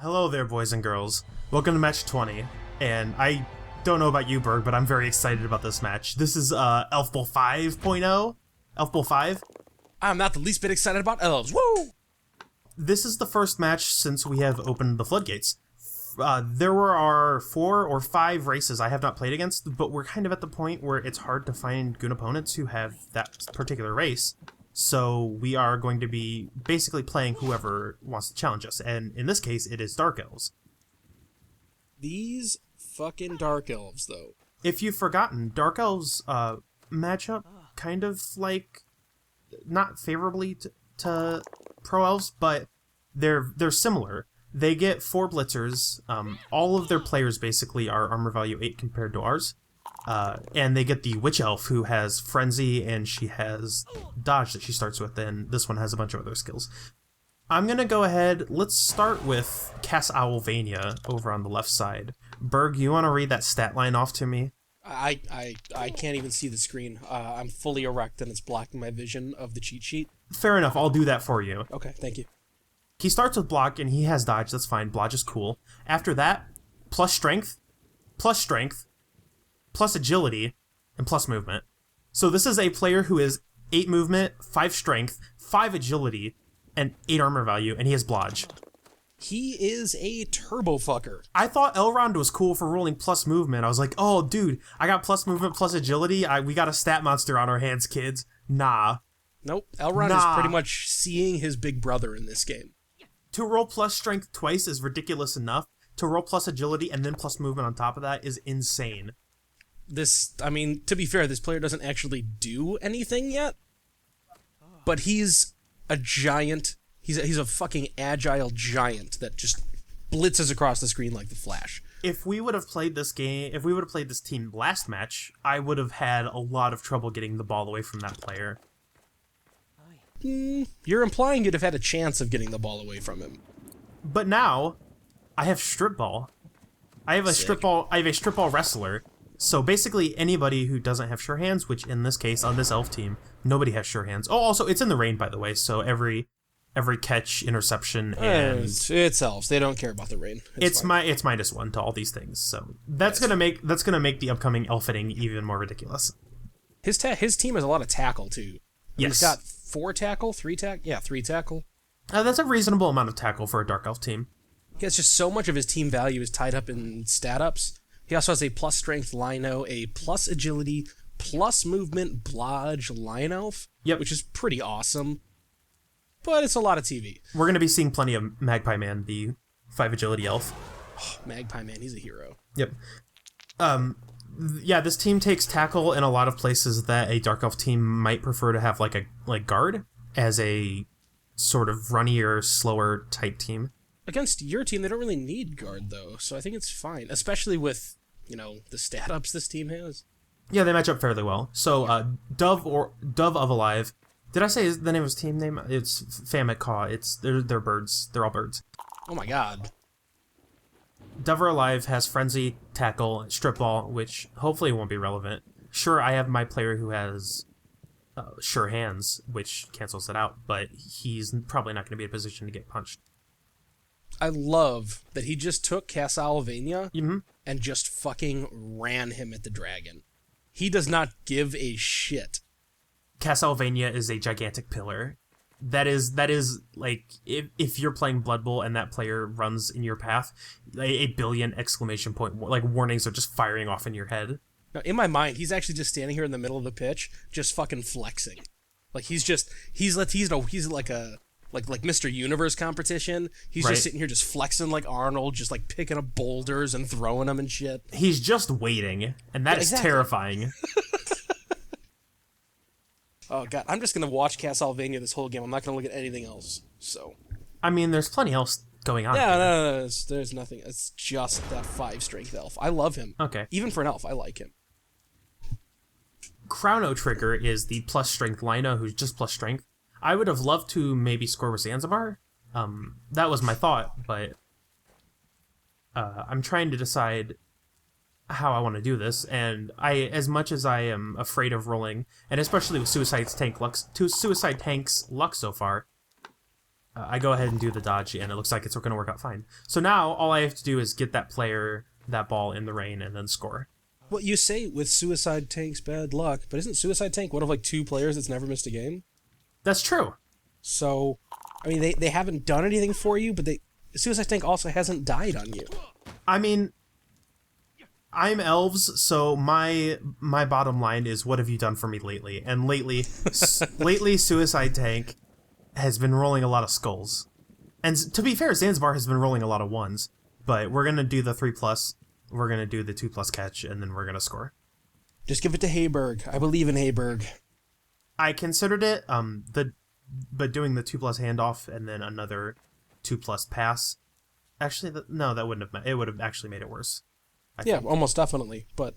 Hello there, boys and girls. Welcome to match 20, and I don't know about you, Berg, but I'm very excited about this match. This is Elf Bowl 5.0. Elf Bowl 5. I'm not the least bit excited about elves. Woo! This is the first match since we have opened the floodgates. There were 4 or 5 races I have not played against, but we're kind of at the point where it's hard to find Goon opponents who have that particular race. So we are going to be basically playing whoever wants to challenge us, and in this case, it is Dark Elves. These fucking Dark Elves, though. If you've forgotten, Dark Elves match up kind of like not favorably to Pro Elves, but they're similar. They get 4 blitzers. All of their players basically are armor value 8 compared to ours. And they get the Witch Elf, who has Frenzy, and she has Dodge that she starts with, and this one has a bunch of other skills. I'm gonna go ahead, let's start with Cass Owlvania over on the left side. Berg, you wanna read that stat line off to me? I can't even see the screen. I'm fully erect and it's blocking my vision of the cheat sheet. Fair enough, I'll do that for you. Okay, thank you. He starts with Block, and he has Dodge, that's fine, Blodge is cool. After that, plus Strength, plus Agility, and plus Movement. So this is a player who is 8 Movement, 5 Strength, 5 Agility, and 8 Armor Value, and he has Blodge. He is a turbo fucker. I thought Elrond was cool for rolling plus Movement. I was like, oh, dude, I got plus Movement, plus Agility. We got a stat monster on our hands, kids. Nah. Nope, Elrond is pretty much seeing his big brother in this game. To roll plus Strength twice is ridiculous enough. To roll plus Agility and then plus Movement on top of that is insane. To be fair, this player doesn't actually do anything yet, but he's a giant. He's a fucking agile giant that just blitzes across the screen like the Flash. If we would have played this team last match, I would have had a lot of trouble getting the ball away from that player. You're implying you'd have had a chance of getting the ball away from him. But now, I have Strip Ball. I have a Strip Ball wrestler. So basically, anybody who doesn't have sure hands, which in this case, on this elf team, nobody has sure hands. Oh, also, it's in the rain, by the way, so every catch, interception, and... It's elves. They don't care about the rain. It's -1 to all these things, so that's gonna make the upcoming elfening even more ridiculous. His team has a lot of tackle, too. Yes. He's got 4 tackle, 3 tackle? Yeah, 3 tackle. That's a reasonable amount of tackle for a Dark Elf team. He has just so much of his team value is tied up in stat ups. He also has a plus strength Lino, a plus agility, plus movement Blodge Lion Elf, which is pretty awesome. But it's a lot of TV. We're going to be seeing plenty of Magpie Man, the 5 agility elf. Oh, Magpie Man, he's a hero. Yep. Yeah, this team takes tackle in a lot of places that a Dark Elf team might prefer to have like guard as a sort of runnier, slower type team. Against your team, they don't really need guard, though, so I think it's fine. Especially with, the stat ups this team has. Yeah, they match up fairly well. So, Dove of Alive. Did I say the name of his team name? It's Famiccaw. They're birds. They're all birds. Oh my god. Dove or Alive has Frenzy, Tackle, Strip Ball, which hopefully won't be relevant. Sure, I have my player who has Sure Hands, which cancels it out, but he's probably not going to be in a position to get punched. I love that he just took Cass Owlvania and just fucking ran him at the dragon. He does not give a shit. Cass Owlvania is a gigantic pillar. That is like, if you're playing Blood Bowl and that player runs in your path, a billion exclamation point, like, warnings are just firing off in your head. Now, in my mind, he's actually just standing here in the middle of the pitch, just fucking flexing. Like, he's like a Mr. Universe competition. He's just sitting here just flexing like Arnold, just like picking up boulders and throwing them and shit. He's just waiting, and that is terrifying. Oh god, I'm just gonna watch Cass Owlvania this whole game. I'm not gonna look at anything else. So, I mean, there's plenty else going on. No, there's nothing. It's just that 5 strength elf. I love him. Okay, even for an elf, I like him. Chrono Trigger is the plus strength Lino, who's just plus strength. I would have loved to maybe score with Zanzibar. That was my thought, but I'm trying to decide how I want to do this, and as much as I am afraid of rolling, and especially with Suicide Tank's luck so far, I go ahead and do the dodge, and it looks like it's going to work out fine. So now all I have to do is get that player that ball in the rain and then score. Well, you say with Suicide Tank's bad luck, but isn't Suicide Tank one of like 2 players that's never missed a game? That's true. So, I mean, they haven't done anything for you, but Suicide Tank also hasn't died on you. I mean, I'm elves, so my bottom line is, what have you done for me lately? And lately Suicide Tank has been rolling a lot of skulls. And to be fair, Zanzibar has been rolling a lot of 1s. But we're going to do the 3+, we're going to do the 2+ catch, and then we're going to score. Just give it to Hayberg. I believe in Hayberg. I considered it, but doing the 2+ handoff and then another 2+ pass. Actually, no, that wouldn't have. It would have actually made it worse. I think. Almost definitely. But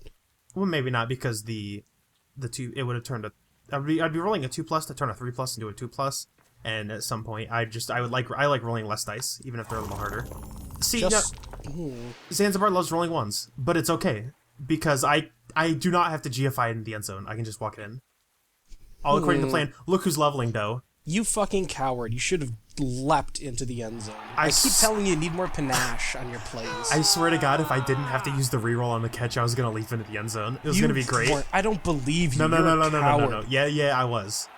well, maybe not, because the 2, it would have turned a. I'd be rolling a 2+ to turn a 3+ into a 2+, and at some point I like rolling less dice, even if they're a little harder. See, Zanzibar loves rolling 1s, but it's okay because I do not have to GFI in the end zone. I can just walk it in. All according to plan. Look who's leveling, though. You fucking coward. You should have leapt into the end zone. I keep telling you need more panache on your plays. I swear to God, if I didn't have to use the reroll on the catch, I was going to leap into the end zone. It was going to be great. I don't believe you. No. Yeah, I was.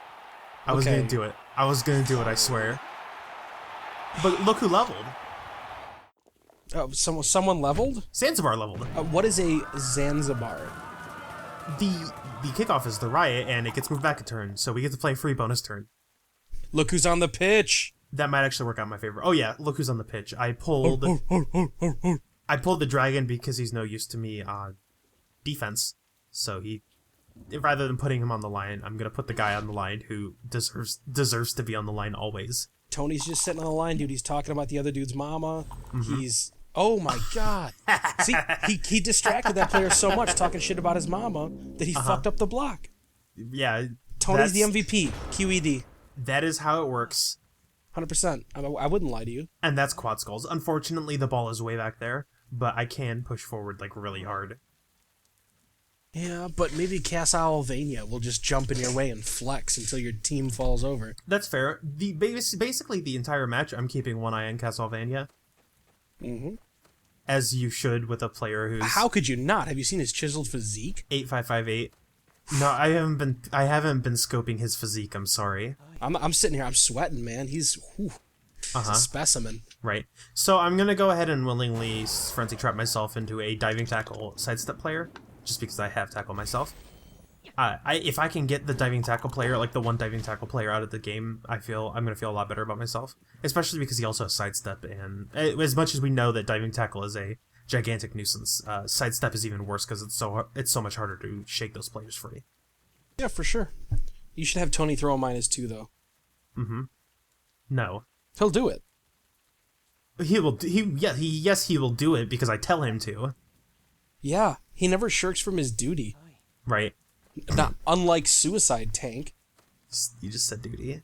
I was going to do it. I was going to do it, I swear. But look who leveled. Someone leveled? Zanzibar leveled. What is a Zanzibar? The kickoff is the riot, and it gets moved back a turn, so we get to play a free bonus turn. Look who's on the pitch. That might actually work out in my favor. Oh yeah, look who's on the pitch. I pulled the dragon because he's no use to me on defense. So rather than putting him on the line, I'm gonna put the guy on the line who deserves to be on the line always. Tony's just sitting on the line, dude. He's talking about the other dude's mama. He's oh my god. See, he distracted that player so much talking shit about his mama that he fucked up the block. Yeah, Tony's the MVP. QED. That is how it works. 100%. I wouldn't lie to you. And that's quad skulls. Unfortunately, the ball is way back there, but I can push forward like really hard. Yeah, but maybe Castlevania will just jump in your way and flex until your team falls over. That's fair. Basically the entire match, I'm keeping one eye on Castlevania. As you should with a player who's... How could you not? Have you seen his chiseled physique? 8558. No, I haven't been scoping his physique, I'm sorry. I'm sitting here, I'm sweating, man. He's a specimen. Right. So I'm gonna go ahead and willingly frenzy trap myself into a diving tackle sidestep player, just because I have tackle myself. If I can get the diving tackle player, like the one diving tackle player out of the game, I'm gonna feel a lot better about myself. Especially because he also has sidestep, and as much as we know that diving tackle is a gigantic nuisance, sidestep is even worse because it's so much harder to shake those players free. Yeah, for sure. You should have Tony throw a -2 though. No. He'll do it. He will do it because I tell him to. Yeah, he never shirks from his duty. Right. Not unlike Suicide Tank. You just said duty.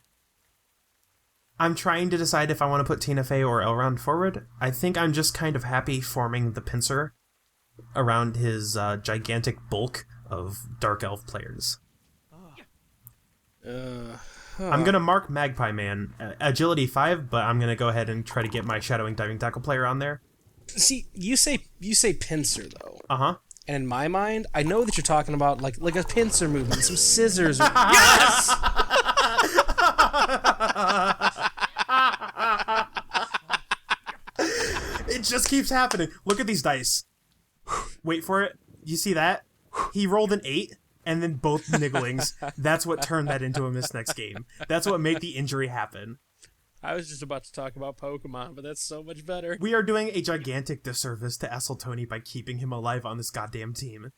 I'm trying to decide if I want to put Tina Fey or Elrond forward. I think I'm just kind of happy forming the pincer around his gigantic bulk of Dark Elf players. I'm going to mark Magpie Man. Agility 5, but I'm going to go ahead and try to get my Shadowing Diving Tackle player on there. See, you say pincer, though. Uh-huh. And in my mind, I know that you're talking about like a pincer movement, some scissors. Yes! It just keeps happening. Look at these dice. Wait for it. You see that? He rolled an 8, and then both nigglings. That's what turned that into a miss next game. That's what made the injury happen. I was just about to talk about Pokemon, but that's so much better. We are doing a gigantic disservice to Tony by keeping him alive on this goddamn team.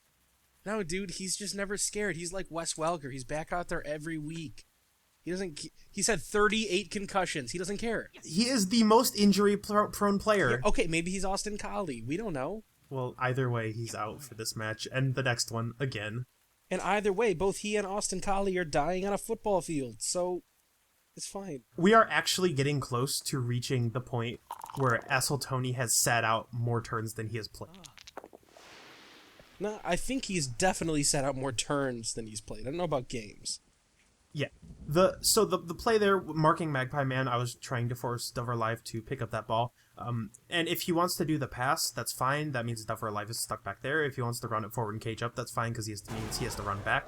No, dude, he's just never scared. He's like Wes Welker. He's back out there every week. He's had 38 concussions. He doesn't care. He is the most injury-prone player. Yeah, okay, maybe he's Austin Collie. We don't know. Well, either way, he's out for this match and the next one again. And either way, both he and Austin Collie are dying on a football field, so it's fine. We are actually getting close to reaching the point where Tony has sat out more turns than he has played. No, I think he's definitely sat out more turns than he's played. I don't know about games. Yeah. The play there, marking Magpie Man, I was trying to force Dover Alive to pick up that ball. And if he wants to do the pass, that's fine. That means Dover Alive is stuck back there. If he wants to run it forward and cage up, that's fine because he has to run back.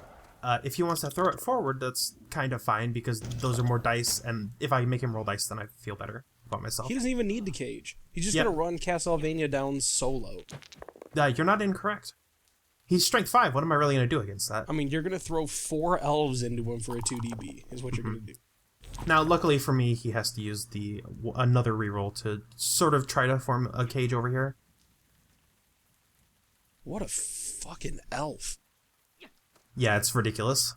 If he wants to throw it forward, that's kind of fine because those are more dice, and if I make him roll dice, then I feel better about myself. He doesn't even need to cage. He's just gonna run Castlevania down solo. You're not incorrect. He's strength 5. What am I really going to do against that? I mean, you're gonna throw 4 elves into him for a 2DB, is what you're gonna do. Now, luckily for me, he has to use another reroll to sort of try to form a cage over here. What a fucking elf. Yeah, it's ridiculous.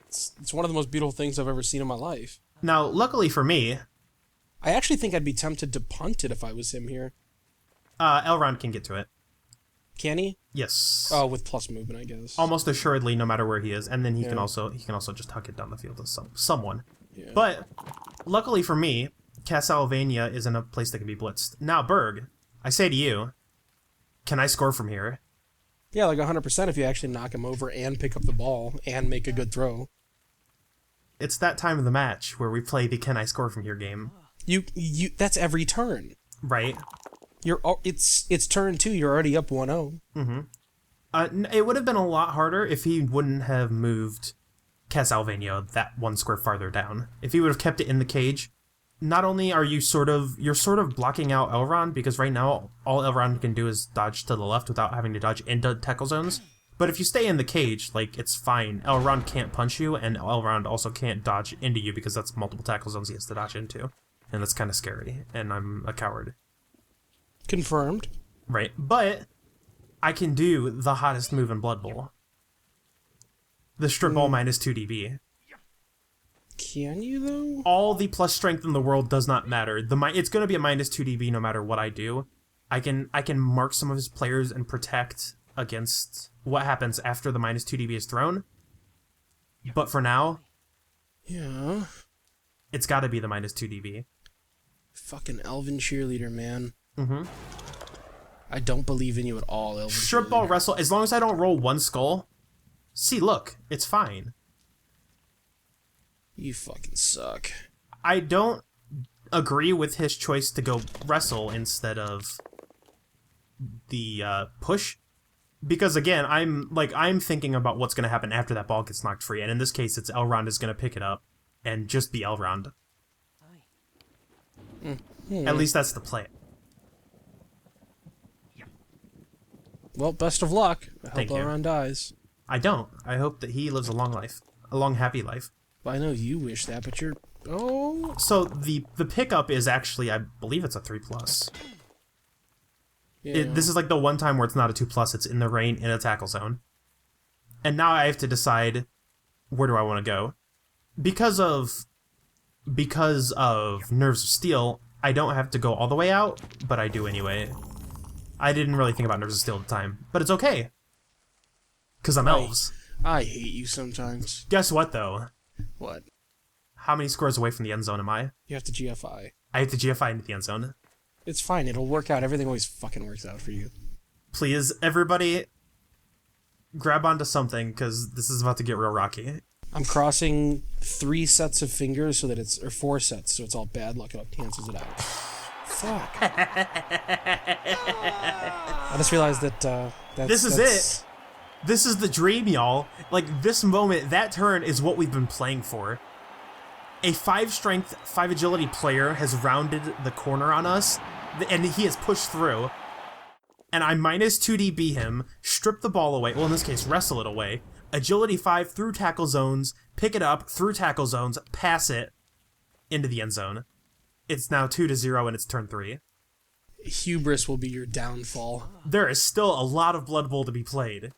It's one of the most beautiful things I've ever seen in my life. Now, luckily for me... I actually think I'd be tempted to punt it if I was him here. Elrond can get to it. Can he? Yes. Oh, with plus movement, I guess. Almost assuredly, no matter where he is, and then he can also just huck it down the field to someone. Yeah. But luckily for me, Castlevania is in a place that can be blitzed. Now, Berg, I say to you, can I score from here? Yeah, like 100% if you actually knock him over and pick up the ball and make a good throw. It's that time of the match where we play the can I score from here game. You that's every turn. Right. It's turn 2, you're already up 1-0. Mm-hmm. It would have been a lot harder if he wouldn't have moved Castlevania that 1 square farther down. If he would have kept it in the cage, not only are you're sort of blocking out Elrond, because right now all Elrond can do is dodge to the left without having to dodge into tackle zones. But if you stay in the cage, like, it's fine. Elrond can't punch you, and Elrond also can't dodge into you because that's multiple tackle zones he has to dodge into. And that's kind of scary, and I'm a coward. Confirmed. Right, but I can do the hottest move in Blood Bowl. The strip ball minus 2 dB. Can you, though? All the plus strength in the world does not matter. It's going to be a minus 2 dB no matter what I do. I can mark some of his players and protect against what happens after the minus 2 dB is thrown. But for now... Yeah? It's got to be the minus 2 dB. Fucking Elven cheerleader, man. Mm-hmm. I don't believe in you at all, Elven Strip ball wrestle, as long as I don't roll 1 skull. See, look, it's fine. You fucking suck. I don't agree with his choice to go wrestle instead of the push. Because again, I'm thinking about what's going to happen after that ball gets knocked free. And in this case, it's Elrond is going to pick it up and just be Elrond. At least that's the play. Well, best of luck. I hope Thank you. Elrond dies. I don't. I hope that he lives a long life. A long, happy life. Well, I know you wish that, but you're... Oh... So the pickup is actually, I believe it's a 3+. Yeah. This is like the one time where it's not a 2+, it's in the rain in a tackle zone. And now I have to decide, where do I want to go? Because of Nerves of Steel, I don't have to go all the way out, but I do anyway. I didn't really think about Nerves of Steel at the time, but it's okay. Because I'm elves. I hate you sometimes. Guess what, though? What? How many scores away from the end zone am I? You have to GFI. I have to GFI into the end zone. It's fine, it'll work out. Everything always fucking works out for you. Please, everybody, grab onto something, because this is about to get real rocky. I'm crossing 3 sets of fingers so that it's... Or 4 sets, so it's all bad luck. It cancels it out. Fuck. I just realized that, This is it! This is the dream, y'all. Like, this moment, that turn is what we've been playing for. A 5 strength, 5 agility player has rounded the corner on us, and he has pushed through. And I minus 2 dB him, strip the ball away, well in this case, wrestle it away, agility 5 through tackle zones, pick it up through tackle zones, pass it into the end zone. It's now 2-0 and it's turn 3. Hubris will be your downfall. There is still a lot of Blood Bowl to be played.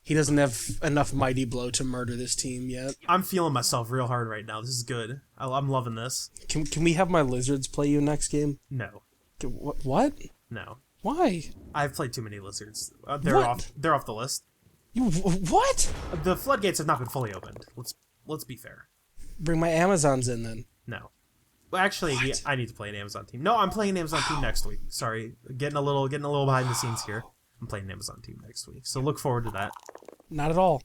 He doesn't have enough Mighty Blow to murder this team yet. I'm feeling myself real hard right now. This is good. I'm loving this. Can we have my lizards play you next game? No. What? No. Why? I've played too many lizards. They're off the list. You what? The floodgates have not been fully opened. Let's be fair. Bring my Amazons in then. No. Well, actually, I need to play an Amazon team. No, I'm playing an Amazon team next week. Sorry, getting a little behind the scenes here. I'm playing an Amazon team next week, so look forward to that. Not at all.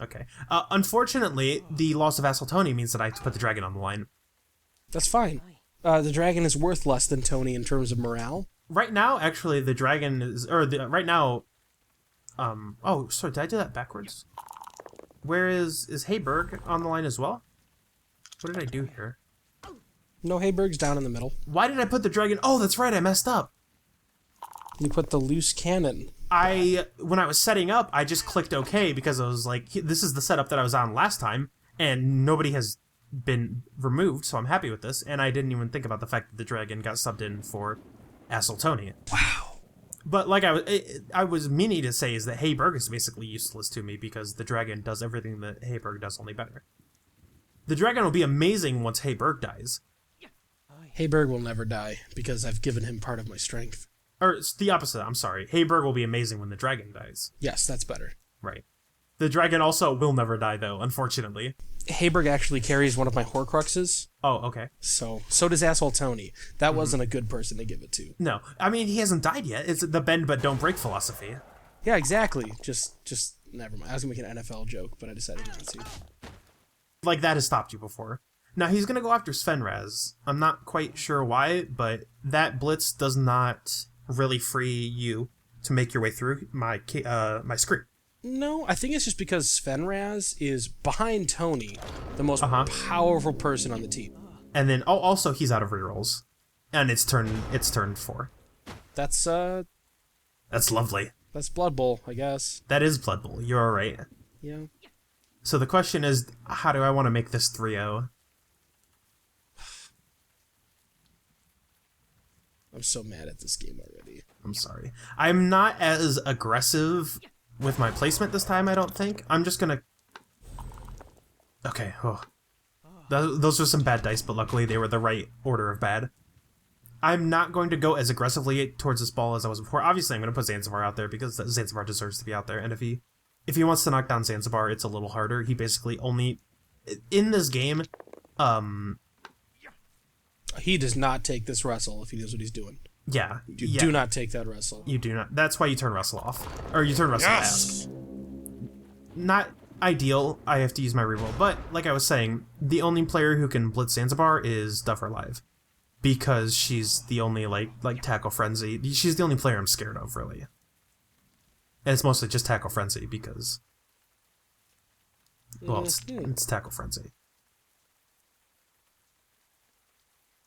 Okay. Unfortunately, the loss of Assaltoni means that I have to put the dragon on the line. That's fine. The dragon is worth less than Tony in terms of morale. Right now, actually, the dragon is... right now... Oh, sorry, did I do that backwards? Where is Heiberg on the line as well? What did I do here? No, Heiberg's down in the middle. Why did I put the dragon... Oh, that's right, I messed up. You put the loose cannon. When I was setting up, I just clicked OK because I was like, this is the setup that I was on last time, and nobody has been removed, so I'm happy with this, and I didn't even think about the fact that the dragon got subbed in for Assaltoni. Wow. But like I was meaning to say is that Heiberg is basically useless to me because the dragon does everything that Heiberg does, only better. The dragon will be amazing once Heiberg dies. Heiberg will never die because I've given him part of my strength. Or it's the opposite, I'm sorry. Heiberg will be amazing when the dragon dies. Yes, that's better. Right. The dragon also will never die, though, unfortunately. Heiberg actually carries one of my Horcruxes. Oh, okay. So does Asshole Tony. That wasn't a good person to give it to. No. I mean, he hasn't died yet. It's the bend but don't break philosophy. Yeah, exactly. Just never mind. I was going to make an NFL joke, but I decided not to. Like, that has stopped you before. Now, he's going to go after Svenraz. I'm not quite sure why, but that blitz does not really free you to make your way through my screen. No, I think it's just because Svenraz is behind Tony, the most powerful person on the team. And then also he's out of rerolls, and it's turn 4. That's lovely. That's Blood Bowl, I guess. That is Blood Bowl. You're right. Yeah. So the question is, how do I want to make this 3-0? I'm so mad at this game already. I'm sorry. I'm not as aggressive with my placement this time, I don't think. I'm just gonna... Okay, oh. Those were some bad dice, but luckily they were the right order of bad. I'm not going to go as aggressively towards this ball as I was before. Obviously, I'm going to put Zanzibar out there because Zanzibar deserves to be out there, and if he wants to knock down Zanzibar, it's a little harder. He basically only... In this game, he does not take this wrestle if he knows what he's doing. Yeah. You do not take that wrestle. You do not. That's why you turn wrestle off. Or you turn wrestle ask. Not ideal. I have to use my reroll. But, like I was saying, the only player who can blitz Zanzibar is Duffer Live. Because she's the only, like Tackle Frenzy. She's the only player I'm scared of, really. And it's mostly just Tackle Frenzy because... Well, it's Tackle Frenzy.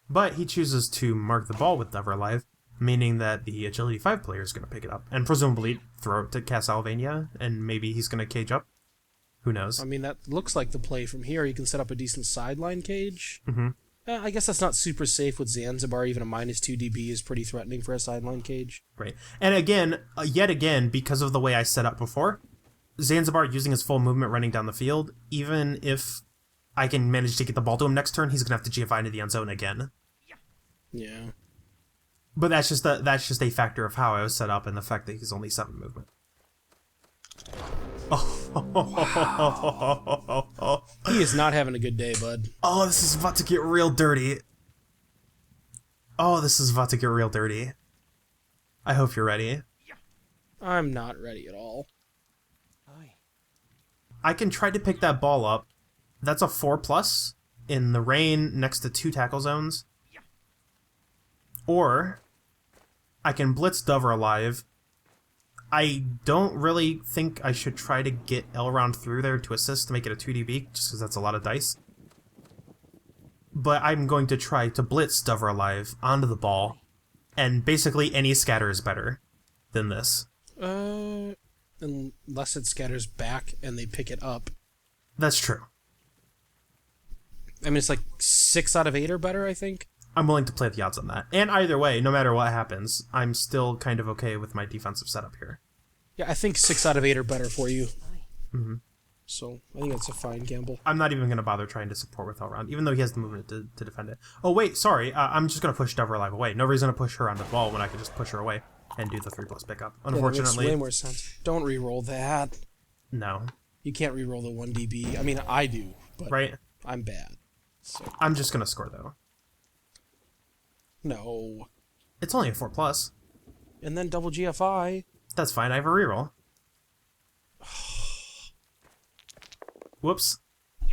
But he chooses to mark the ball with Duffer Live, meaning that the Agility 5 player is going to pick it up, and presumably throw it to Castlevania, and maybe he's going to cage up. Who knows? I mean, that looks like the play from here. You can set up a decent sideline cage. Mm-hmm. I guess that's not super safe with Zanzibar. Even a -2 DB is pretty threatening for a sideline cage. Right. And again, yet again, because of the way I set up before, Zanzibar using his full movement running down the field, even if I can manage to get the ball to him next turn, he's going to have to GFI into the end zone again. Yeah. But that's just a factor of how I was set up and the fact that he's only 7 movement. Oh. He is not having a good day, bud. Oh, this is about to get real dirty. I hope you're ready. I'm not ready at all. I can try to pick that ball up. That's a 4+ in the rain next to 2 tackle zones. Or I can blitz Dover alive. I don't really think I should try to get Elrond through there to assist to make it a 2DB, just because that's a lot of dice. But I'm going to try to blitz Dover alive onto the ball, and basically any scatter is better than this. Unless it scatters back and they pick it up. That's true. I mean, it's like 6 out of 8 or better, I think. I'm willing to play the odds on that. And either way, no matter what happens, I'm still kind of okay with my defensive setup here. Yeah, I think 6 out of 8 are better for you. Mm-hmm. So, I think that's a fine gamble. I'm not even going to bother trying to support with Elrond, even though he has the movement to defend it. Oh, wait, sorry. I'm just going to push Dover alive away. No reason to push her onto the ball when I can just push her away and do the 3+ pickup. Unfortunately... Yeah, that makes way more sense. Don't re-roll that. No. You can't re-roll the 1DB. I mean, I do, but right? I'm bad. So. I'm just going to score, though. No. It's only a 4+. And then double GFI. That's fine, I have a reroll. Whoops.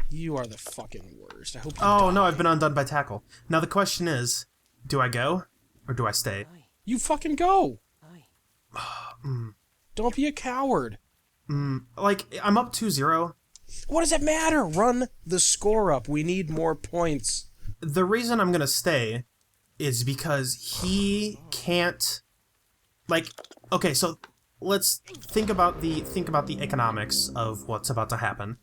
You are the fucking worst. I hope you Oh, die. no, I've been undone by tackle. Now the question is, do I go or do I stay? You fucking go! Don't be a coward. Like, I'm up 2-0. What does it matter? Run the score up. We need more points. The reason I'm going to stay is because he can't... Like, okay, so let's think about the economics of what's about to happen.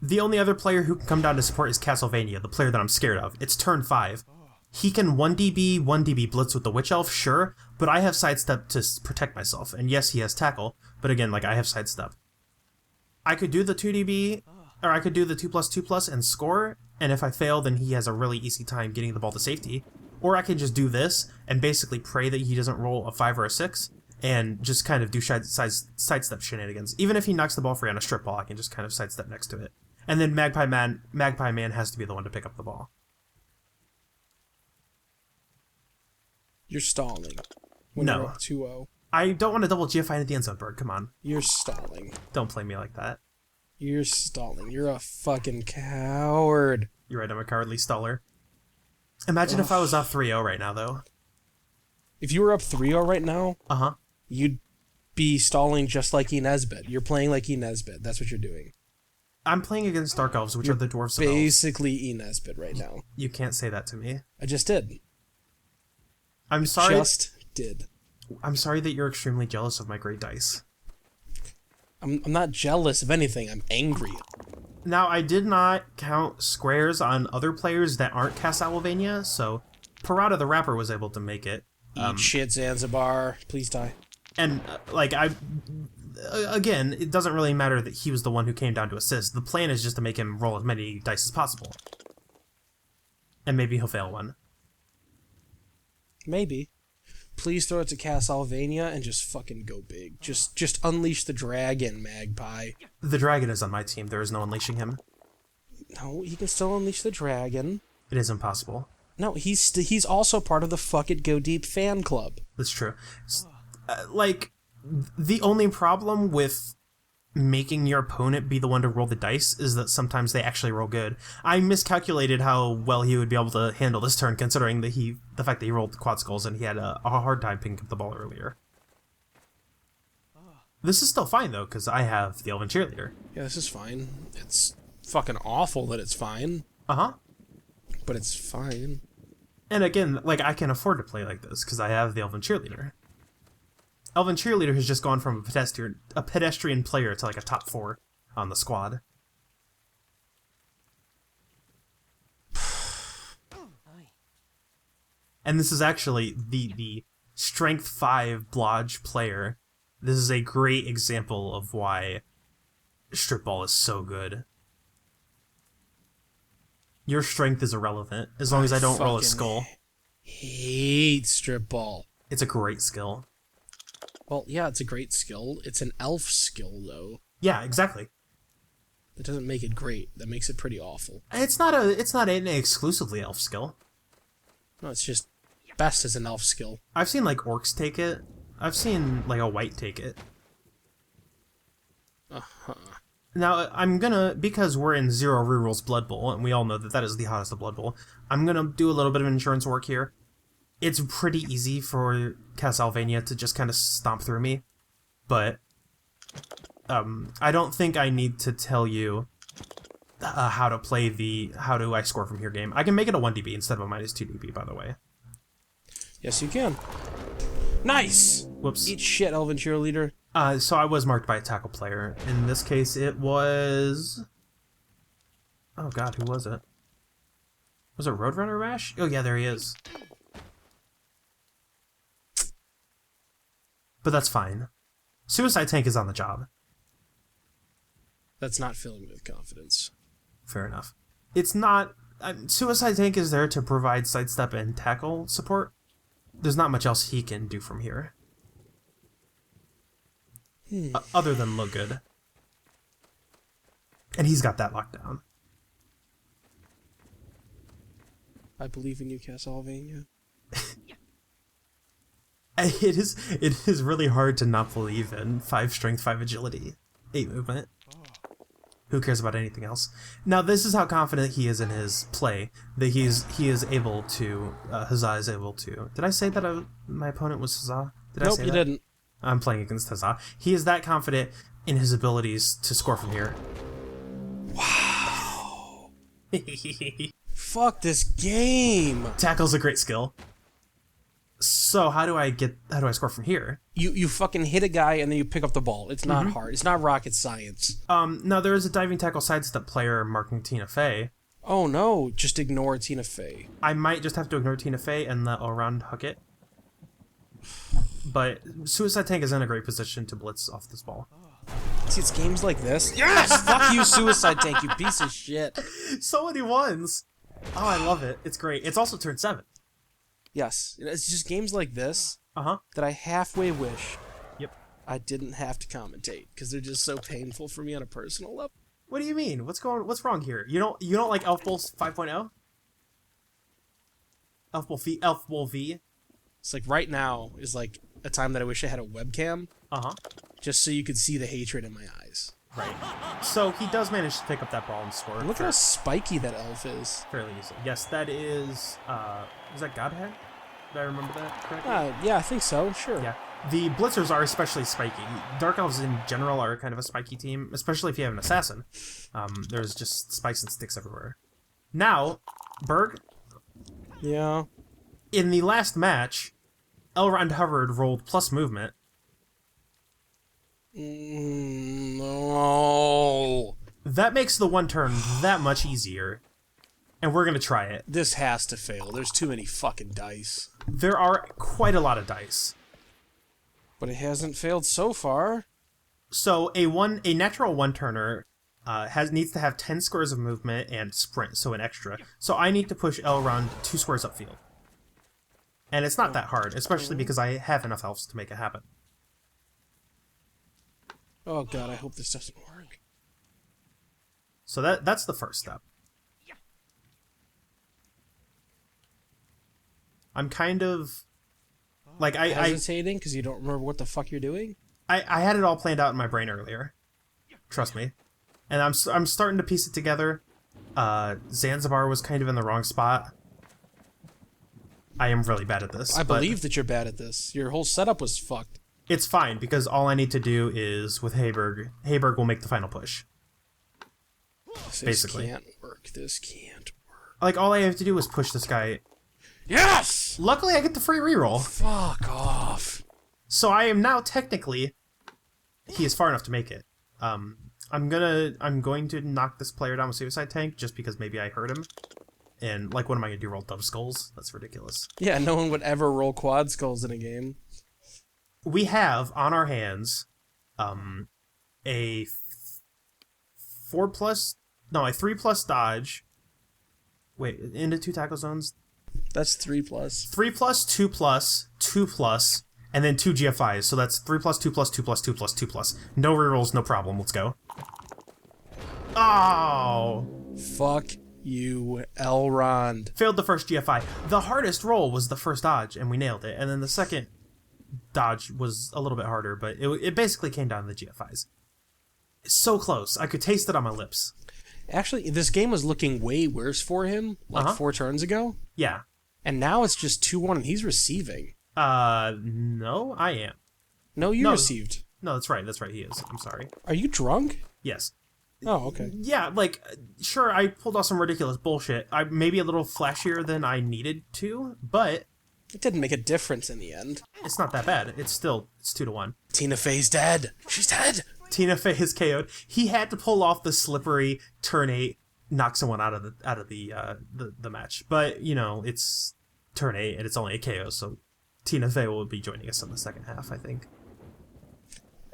The only other player who can come down to support is Castlevania, the player that I'm scared of. It's turn 5. He can 1db blitz with the Witch Elf, sure, but I have sidestep to protect myself. And yes, he has tackle, but again, like, I have sidestep. I could do the 2db, or I could do the 2+2+ and score, and if I fail, then he has a really easy time getting the ball to safety. Or I can just do this and basically pray that he doesn't roll a 5 or a 6, and just kind of do sidestep shenanigans. Even if he knocks the ball free on a strip ball, I can just kind of sidestep next to it. And then Magpie Man has to be the one to pick up the ball. You're stalling. When No. You're up 2-0. I don't want to double GFI into the end zone, Bird. Come on. You're stalling. Don't play me like that. You're stalling. You're a fucking coward. You're right, I'm a cowardly staller. Imagine if I was up 3-0 right now, though. If you were up 3-0 right now, Uh-huh. you'd be stalling just like E. Nesbitt. You're playing like E. Nesbitt. That's what you're doing. I'm playing against Dark Elves, which are the dwarves of elves. Basically E. Nesbitt right now. You can't say that to me. I just did. I'm sorry. Just did. I'm sorry that you're extremely jealous of my great dice. I'm not jealous of anything. I'm angry. Now, I did not count squares on other players that aren't Castlevania, so Parada the Rapper was able to make it. Eat shit, Zanzibar. Please die. And, again, it doesn't really matter that he was the one who came down to assist. The plan is just to make him roll as many dice as possible. And maybe he'll fail one. Maybe. Please throw it to Castlevania and just fucking go big. Just unleash the dragon, Magpie. The dragon is on my team. There is no unleashing him. No, he can still unleash the dragon. It is impossible. No, he's also part of the Fuck It Go Deep fan club. That's true. The only problem with making your opponent be the one to roll the dice is that sometimes they actually roll good. I miscalculated how well he would be able to handle this turn, considering that the fact that he rolled quad skulls and he had a hard time picking up the ball earlier. This is still fine, though, because I have the Elven Cheerleader. Yeah, this is fine. It's fucking awful that it's fine, Uh-huh. but it's fine. And again, like, I can afford to play like this, because I have the Elven Cheerleader. Elven Cheerleader has just gone from a pedestrian player to, like, a top 4 on the squad. And this is actually the Strength 5 Blodge player. This is a great example of why Strip Ball is so good. Your strength is irrelevant, as long as I don't roll a skull. Hate strip ball. It's a great skill. Well, yeah, it's a great skill. It's an elf skill, though. Yeah, exactly. That doesn't make it great. That makes it pretty awful. It's not an exclusively elf skill. No, it's just best as an elf skill. I've seen, like, orcs take it. I've seen, like, a white take it. Uh-huh. Now, I'm gonna, because we're in Zero Rerolls Blood Bowl, and we all know that that is the hottest of Blood Bowl, I'm gonna do a little bit of insurance work here. It's pretty easy for Castlevania to just kind of stomp through me, but I don't think I need to tell you how to play how do I score from here game. I can make it a 1db instead of a -2db, by the way. Yes, you can. Nice! Whoops. Eat shit, Elven Cheerleader. So I was marked by a tackle player. In this case, it was... Oh god, who was it? Was it Roadrunner Rash? Oh yeah, there he is. But that's fine. Suicide Tank is on the job. That's not filling me with confidence. Fair enough. It's not... Suicide Tank is there to provide sidestep and tackle support. There's not much else he can do from here. Other than look good. And he's got that locked down. I believe in you, Castlevania. It is really hard to not believe in 5 strength, 5 agility, 8 movement. Who cares about anything else? Now, this is how confident he is in his play, that he is able to, Huzzah is able to... Did I say that my opponent was Huzzah? Nope, you didn't. I'm playing against Huzzah. He is that confident in his abilities to score from here. Wow. Fuck this game. Tackle's a great skill. So how do I score from here? You fucking hit a guy and then you pick up the ball. It's not hard. It's not rocket science. Now there is a diving tackle sidestep player marking Tina Fey. Oh no, just ignore Tina Fey. I might just have to ignore Tina Fey and let all-round hook it. But Suicide Tank is in a great position to blitz off this ball. See, it's games like this. Yes! Fuck you, Suicide Tank, you piece of shit. So many ones! Oh, I love it. It's great. It's also turn 7. Yes. It's just games like this Uh-huh. that I halfway wish Yep. I didn't have to commentate, because they're just so painful for me on a personal level. What do you mean? What's wrong here? You don't like Elf Bowl 5.0? Elf Bowl V? It's like right now is like a time that I wish I had a webcam, Uh-huh. just so you could see the hatred in my eyes. Right. So he does manage to pick up that ball and score. Look at how spiky that elf is. Fairly easily. Yes, that is that Godhead? Did I remember that correctly? Yeah, I think so, sure. Yeah. The Blitzers are especially spiky. Dark Elves in general are kind of a spiky team, especially if you have an assassin. There's just spikes and sticks everywhere. Now, Berg, Yeah. in the last match, Elrond Hubbard rolled plus movement. No. That makes the one turn that much easier. And we're going to try it. This has to fail. There's too many fucking dice. There are quite a lot of dice. But it hasn't failed so far. So a natural one-turner needs to have 10 squares of movement and sprint, so an extra. So I need to push Elrond 2 squares upfield. And it's not that hard, especially because I have enough elves to make it happen. Oh god, I hope this doesn't work. So that's the first step. I'm kind of... like, I hesitating because you don't remember what the fuck you're doing? I had it all planned out in my brain earlier. Trust me. And I'm starting to piece it together. Zanzibar was kind of in the wrong spot. I am really bad at this. I believe that you're bad at this. Your whole setup was fucked. It's fine, because all I need to do is, with Hayberg will make the final push. Basically. This can't work. This can't work. Like, all I have to do is push this guy. Yes! Luckily, I get the free reroll. Fuck off. So I am now technically... he is far enough to make it. I'm going to knock this player down with Suicide Tank, just because maybe I hurt him. And, like, what am I going to do, roll dub skulls? That's ridiculous. Yeah, no one would ever roll quad skulls in a game. We have, on our hands, a 3+ dodge. Wait, into 2 tackle zones? That's 3+. 3+, 2+, 2+, and then 2 GFIs. So that's 3+, 2+, 2+, 2+, 2+. No rerolls, no problem. Let's go. Oh! Fuck you, Elrond. Failed the first GFI. The hardest roll was the first dodge, and we nailed it. And then the second dodge was a little bit harder, but it basically came down to the GFIs. It's so close. I could taste it on my lips. Actually, this game was looking way worse for him, like 4 turns ago. Yeah. And now it's just 2-1 and he's receiving. No, I am. No, you received. No, that's right, he is. I'm sorry. Are you drunk? Yes. Oh, okay. Yeah, like, sure, I pulled off some ridiculous bullshit. I maybe a little flashier than I needed to, but... it didn't make a difference in the end. it's not that bad. It's 2-1. Tina Fey's dead. She's dead. Tina Fey is KO'd. He had to pull off the slippery turn 8, knock someone out of the match. But, you know, it's turn 8 and it's only a KO, so Tina Fey will be joining us in the second half, I think.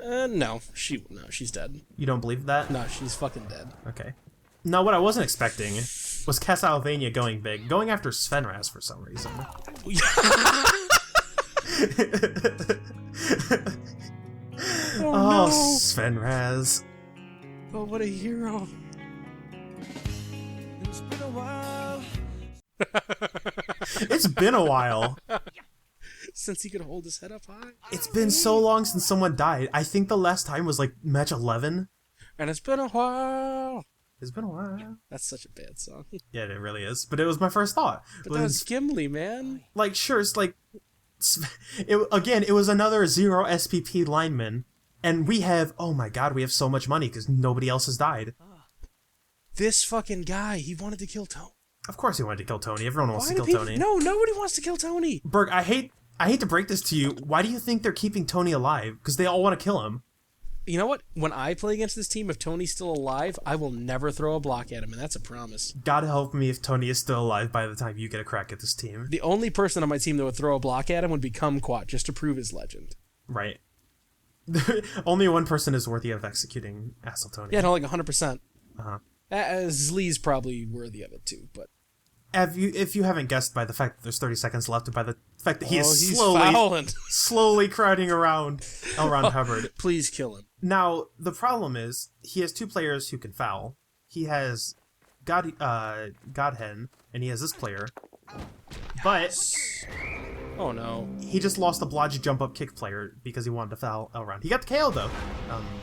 No, she's dead. You don't believe that? No, she's fucking dead. Okay. Now, what I wasn't expecting was Castlevania going big, going after Svenraz for some reason. Oh, no. no. Svenraz. Oh, what a hero. It's been a while. It's been a while. Since he could hold his head up high. It's been so long since someone died. I think the last time was like match 11. And it's been a while. It's been a while. That's such a bad song. Yeah, it really is. But it was my first thought. But that was Gimli, man. Like, sure, it's like... it was another 0 SPP lineman. And we have... Oh my god, we have so much money because nobody else has died. This fucking guy, he wanted to kill Tony. Of course he wanted to kill Tony. Everyone wants to kill Tony. No, nobody wants to kill Tony. Berg, I hate to break this to you. Why do you think they're keeping Tony alive? Because they all want to kill him. You know what? When I play against this team, if Tony's still alive, I will never throw a block at him, and that's a promise. God help me if Tony is still alive by the time you get a crack at this team. The only person on my team that would throw a block at him would be Kumquat, just to prove his legend. Right. Only one person is worthy of executing Asshole Tony. Yeah, no, like 100%. Uh-huh. Zlee's probably worthy of it, too, but... If you haven't guessed by the fact that there's 30 seconds left, and by the fact that he's slowly crowding around Elron Hubbard. Please kill him. Now, the problem is, he has two players who can foul. He has Godhen, and he has this player. But... Oh no. He just lost a blodge jump up kick player because he wanted to foul Elron. He got the KO though.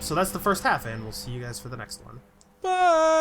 So that's the first half, and we'll see you guys for the next one. Bye!